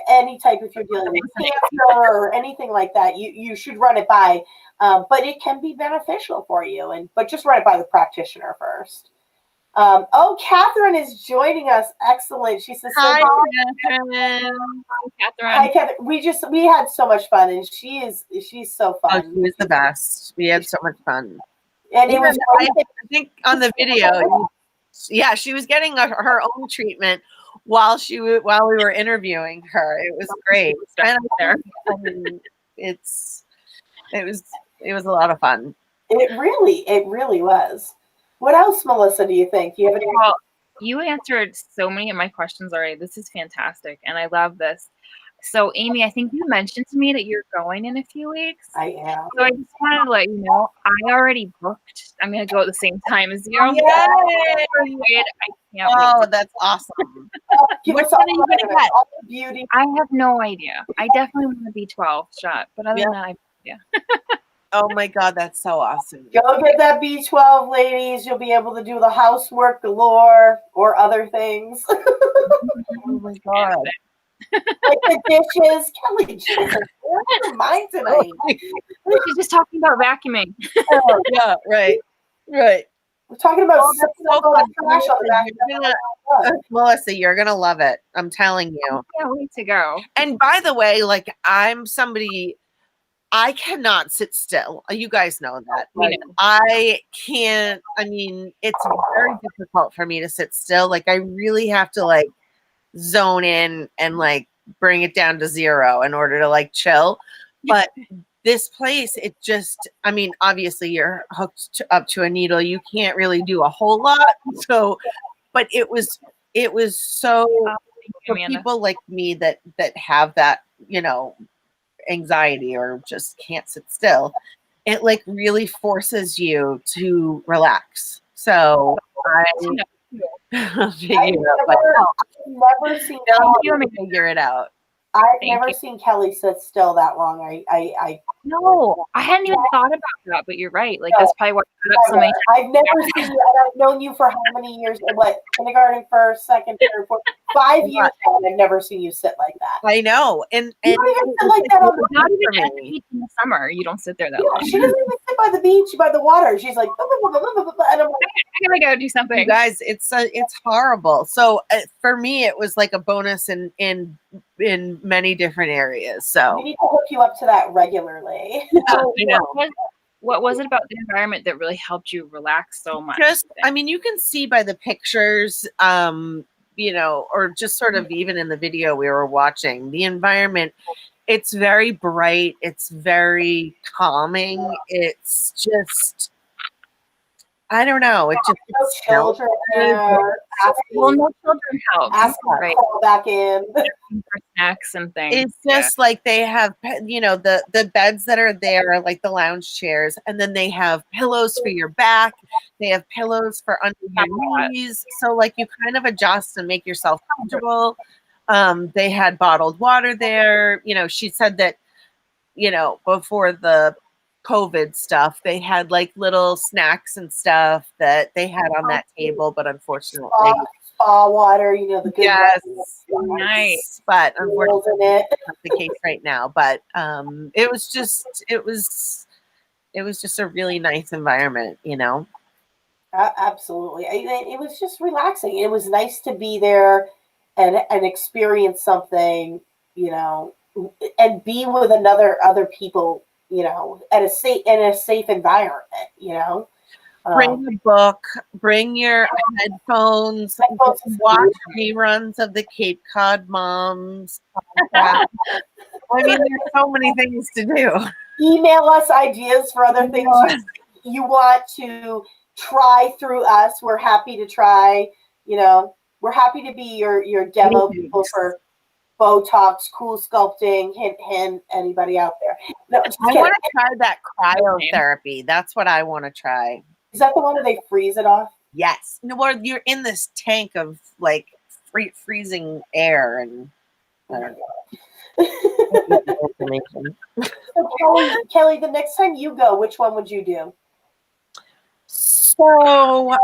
any type, if you're dealing with cancer or anything like that, you should run it by. But it can be beneficial for you, but just run it by the practitioner first. Catherine is joining us. Excellent. She says, "Hi, Catherine. Hi, Catherine. We had so much fun, and she's so fun. Oh, she was the best. We had so much fun. And it was. I think on the video, she was getting her own treatment while we were interviewing her. It was great. And it was a lot of fun. It really was. What else, Melissa, do you think? Do you have any? Well, you answered so many of my questions already. This is fantastic, and I love this. So, Amy, I think you mentioned to me that you're going in a few weeks. I am. So I just wanted to let you know, I already booked. I'm going to go at the same time as you. Yay! I can't wait. That's awesome. What's one are you going to get? All the beauty. I have no idea. I definitely want to be 12 shot, but other than that, Yeah. Oh my God, that's so awesome. Go get that B12, ladies. You'll be able to do the housework galore or other things. Oh my God. Like the dishes. Kelly, Jesus, where's your mind tonight? She's just talking about vacuuming. Oh, yeah, right. Right. We're talking about Oh, that's so all fun. the trash on the back You're gonna- Melissa, you're gonna love it. I'm telling you. I can't wait to go. And by the way, like I'm somebody, I cannot sit still. You guys know that. We Like, know. I can't, I mean, it's very difficult for me to sit still. Like I really have to like zone in and like bring it down to 0 in order to like chill. But this place, it just, I mean, obviously you're hooked up to a needle. You can't really do a whole lot. So, but it was so for Amanda. people like me that have that, you know, anxiety or just can't sit still, it like really forces you to relax. So I figure never seen figure it out. I've Thank never you. seen Kelly sit still that long. I No, I hadn't even thought about that, but you're right. Like that's probably why I put up so many I've never seen you, and I've known you for how many years? What, kindergarten, first, second, third, fourth, 5 years now, and I've never seen you sit like that. I know, and You don't even sit like that on the Not even for at the me. beach in the summer. You don't sit there that Yeah, long. she doesn't even sit by the beach, by the water. She's like, blah, blah, blah, blah, blah, blah, and I'm like, I gotta go do You something. guys, it's horrible. So for me, it was like a bonus in many different areas. So we need to hook you up to that regularly. So you know. what was it about the environment that really helped you relax so much? Just, I mean, you can see by the pictures, you know, or just sort of even in the video we were watching, the environment, it's very bright. It's very calming. It's just, I don't know. It just No children there. Well, no children help. Ask them to Right. call back in. For snacks and things. It's just like they have, you know, the beds that are there are like the lounge chairs, and then they have pillows for your back. They have pillows for under your knees. So like you kind of adjust and make yourself comfortable. They had bottled water there. You know, she said that, you know, before the COVID stuff, they had like little snacks and stuff that they had on that table, but unfortunately, Spa water, you know, the good yes, ones. Nice. but Wheels unfortunately, in it. that's not the case right now. But it was just a really nice environment, you know. Absolutely. It was just relaxing. It was nice to be there and experience something, you know, and be with other people, you know, in a safe environment, you know. Bring a book, bring your headphones, watch reruns of the Cape Cod Moms podcast. I mean, there's so many things to do. Email us ideas for other things you want to try through us. We're happy to try, you know, we're happy to be your demo people for Botox, cool sculpting, hint, anybody out there. No, just I kidding. want to try that cryotherapy. That's what I want to try. Is that the one where they freeze it off? Yes. No, where you're in this tank of like freezing air and So Kelly, the next time you go, which one would you do? So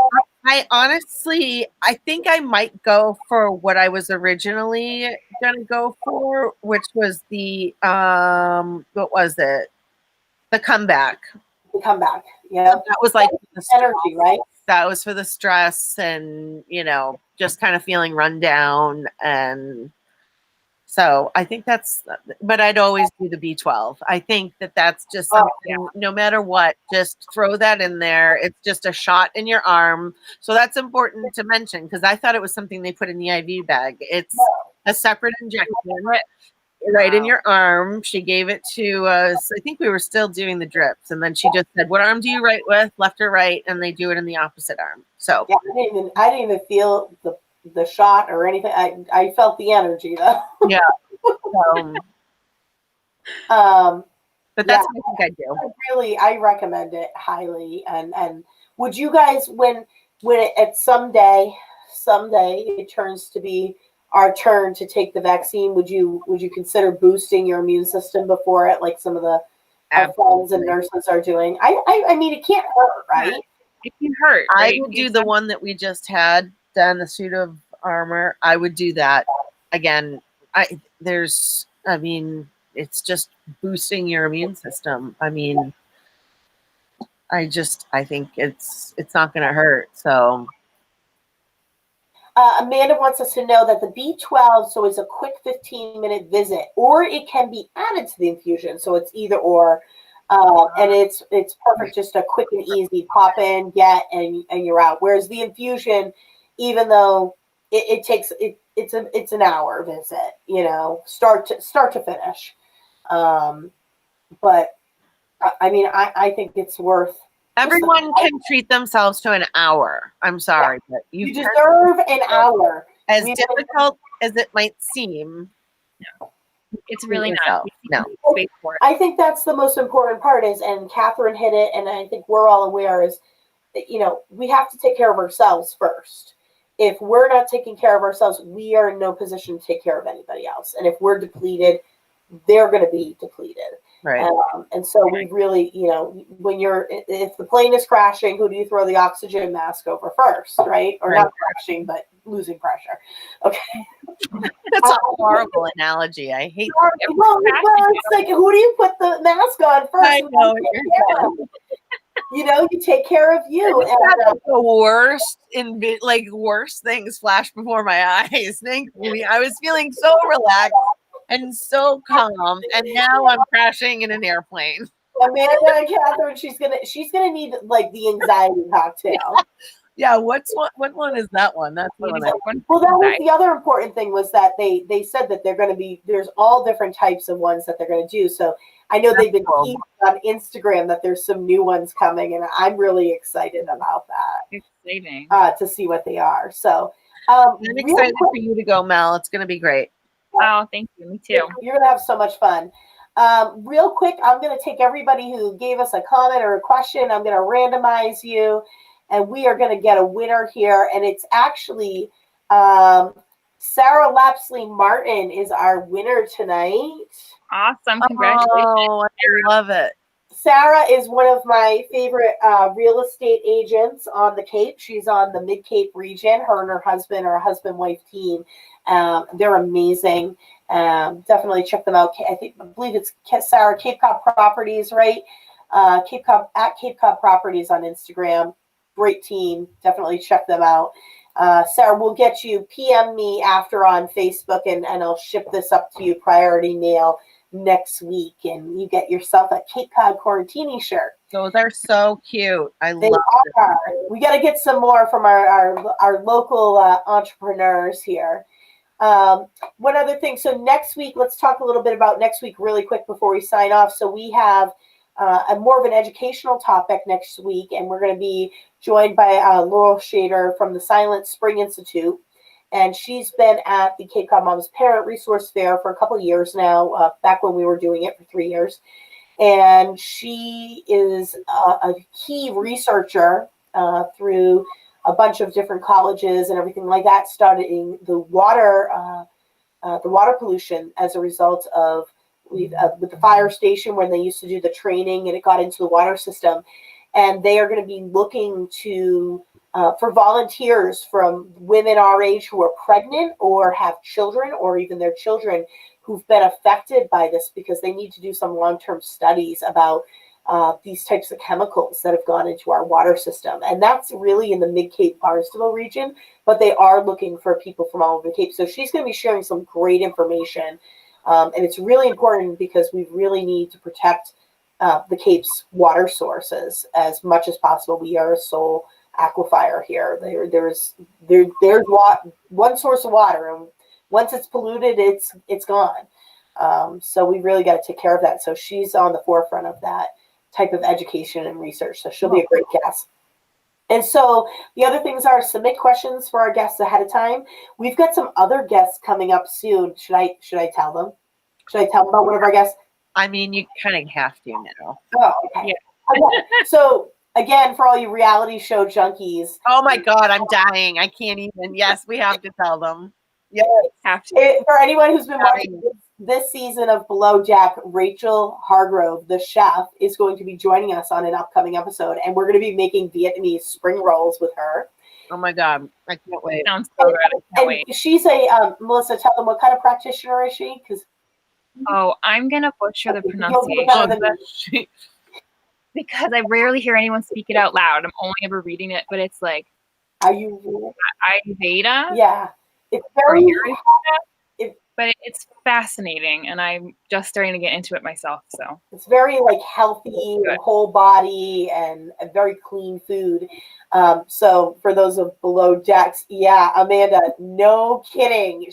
I honestly, I think I might go for what I was originally gonna go for, which was the what was it? The comeback. The comeback. Yeah. That was like the Energy, right? That was for the stress and, you know, just kind of feeling run down. And so I think but I'd always do the B12. I think that's just something, no matter what, just throw that in there. It's just a shot in your arm. So that's important to mention because I thought it was something they put in the IV bag. It's a separate injection right in your arm. She gave it to us. I think we were still doing the drips. And then she just said, what arm do you write with, left or right? And they do it in the opposite arm. So yeah, I didn't even feel the shot or anything. I felt the energy though. Yeah. But that's what I think I do. I recommend it highly. And would you guys, when it someday it turns to be our turn to take the vaccine, would you consider boosting your immune system before it, like some of the our friends and Absolutely. nurses are doing. I mean, it can't hurt, right? It can hurt. I Right? would do It's the not- one that we just had done, the suit of armor. I would do that again. I mean, it's just boosting your immune system. I mean, I think it's not going to hurt. So Amanda wants us to know that the B12, so it's a quick 15-minute visit, or it can be added to the infusion. So it's either or, and it's perfect, just a quick and easy pop in, get, and you're out. Whereas the infusion, even though it takes it's an hour visit, you know, start to finish. But I mean, I think it's worth. everyone can treat themselves to an hour. I'm sorry, but You deserve an hour. as We- difficult as it might seem. It's really yourself. not. No. Space for it. I think that's the most important part is, and Catherine hit it, and I think we're all aware is that, you know, we have to take care of ourselves first. If we're not taking care of ourselves, we are in no position to take care of anybody else. And if we're depleted, they're going to be depleted. Right. And so we really, you know, if the plane is crashing, who do you throw the oxygen mask over first, right? Or Right. not crashing, but losing pressure. Okay. That's a horrible analogy. I hate Well, it's like, who do you put the mask on first? I Who do know you what take you're care of? You know, you take care of you. And, the worst worst things flash before my eyes. Thankfully, I was feeling so relaxed and so calm, and now I'm crashing in an airplane. Amanda and Catherine, she's gonna need like the anxiety cocktail. Yeah, what one is that one? That's the one. Well, that was the other important thing was that they said that there's all different types of ones that they're gonna do. So I know they've been teasing on Instagram that there's some new ones coming, and I'm really excited about that. Exciting. To see what they are. So I'm excited for you to go, Mel. It's gonna be great. Oh, thank you. Me too. You're gonna have so much fun. Real quick, I'm gonna take everybody who gave us a comment or a question. I'm gonna randomize you, and we are gonna get a winner here. And it's actually Sarah Lapsley Martin is our winner tonight. Awesome. Congratulations. Oh, I love it. Sarah is one of my favorite real estate agents on the Cape. She's on the Mid-Cape region. Her and her husband are a husband-wife team. They're amazing. Definitely check them out. I believe it's Sarah Cape Cod Properties, right? Cape Cod Properties on Instagram. Great team. Definitely check them out. Sarah, we'll get you. PM me after on Facebook, and I'll ship this up to you priority mail next week, and you get yourself a Cape Cod Quarantini shirt. Those are so cute. I They love are. We got to get some more from our local entrepreneurs here. One other thing. So next week, let's talk a little bit about next week really quick before we sign off. So we have a more of an educational topic next week, and we're going to be joined by Laurel Shader from the Silent Spring Institute. And she's been at the Cape Cod Moms Parent Resource Fair for a couple of years now, back when we were doing it for 3 years. And she is a key researcher through a bunch of different colleges and everything like that, studying the water pollution as a result of with the fire station when they used to do the training and it got into the water system. And they are going to be looking to for volunteers from women our age who are pregnant or have children, or even their children who've been affected by this, because they need to do some long-term studies about these types of chemicals that have gone into our water system. And that's really in the Mid-Cape Barnstable region, but they are looking for people from all over the Cape. So she's going to be sharing some great information. And it's really important because we really need to protect the Cape's water sources as much as possible. We are a sole aquifer here. There's one source of water, and once it's polluted, it's gone. So we really got to take care of that. So she's on the forefront of that type of education and research. So she'll be a great guest. And so the other things are submit questions for our guests ahead of time. We've got some other guests coming up soon. Should I tell them? Should I tell them about one of our guests? I mean, you kind of have to now. Oh, okay. Yeah. Okay. So again, for all you reality show junkies. Oh my God, I'm dying. I can't even. Yes, we have to tell them. Have to. For anyone who's been watching this season of Below Deck, Rachel Hargrove, the chef, is going to be joining us on an upcoming episode, and we're going to be making Vietnamese spring rolls with her. Oh my God, I can't wait. Sounds so good. I can't And wait. she's a Melissa. Tell them what kind of practitioner is she? Because Oh, I'm gonna butcher the Okay, you'll do pronunciation better than me. She- because I rarely hear anyone speak it out loud. I'm only ever reading it, but it's like Are you? Ayurveda. Yeah, it's or very. Ayurveda, but it's fascinating, and I'm just starting to get into it myself. So It's very like healthy, Good. whole body, and a very clean food. So for those of Below Decks, yeah, Amanda, no kidding.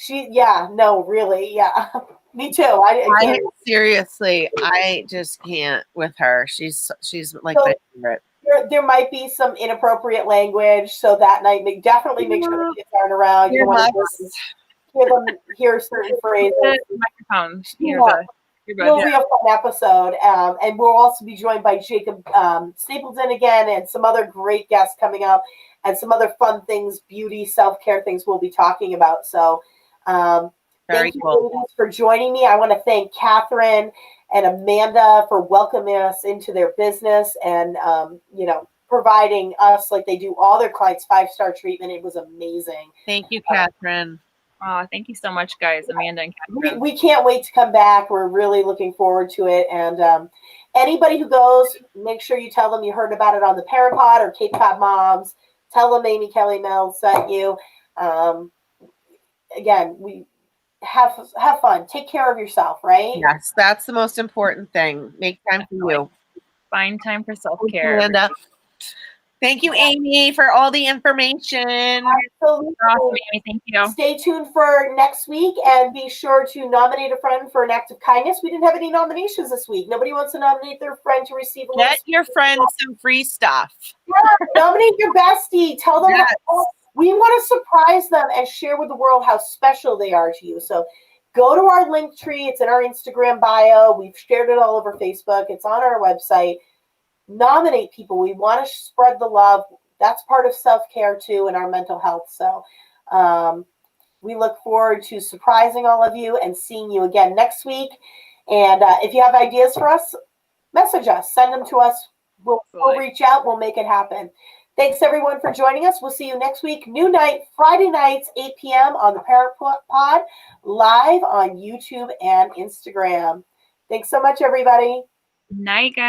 Yeah, no, really, yeah. Me too. I I can't. seriously, I just can't with her. She's like So- my favorite. There might be some inappropriate language, so that night definitely make sure the kids aren't around. You don't want to hear certain phrases. the microphone. You're Yeah. good. It'll be a fun episode, and we'll also be joined by Jacob Stapleton again, and some other great guests coming up, and some other fun things, beauty, self-care things we'll be talking about. So, Very thank you, cool. ladies, for joining me. I want to thank Katherine and Amanda for welcoming us into their business and providing us, like they do all their clients, 5-star treatment. It was amazing. Thank you, Catherine. Oh, thank you so much, guys, Amanda and Catherine. We can't wait to come back. We're really looking forward to it. And anybody who goes, make sure you tell them you heard about it on the Parent Pod or Cape Cod Moms. Tell them Amy Kelly Mills sent you. Again, we have fun. Take care of yourself, right? Yes, that's the most important thing. Make time for you. Find time for self Thank you, care. Amanda. Thank you, Amy, for all the information. Absolutely. Awesome, Amy. Thank you. Stay tuned for next week and be sure to nominate a friend for an act of kindness. We didn't have any nominations this week. Nobody wants to nominate their friend to receive a Get your friends some free stuff. nominate your bestie. Tell them Yes. we want to surprise them and share with the world how special they are to you. So go to our link tree. It's in our Instagram bio. We've shared it all over Facebook. It's on our website. Nominate people. We want to spread the love. That's part of self-care too and our mental health. So we look forward to surprising all of you and seeing you again next week. And if you have ideas for us, message us. Send them to us. We'll reach out. We'll make it happen. Thanks, everyone, for joining us. We'll see you next week. New night, Friday nights, 8 p.m. on the Parent Pod, live on YouTube and Instagram. Thanks so much, everybody. Night, guys.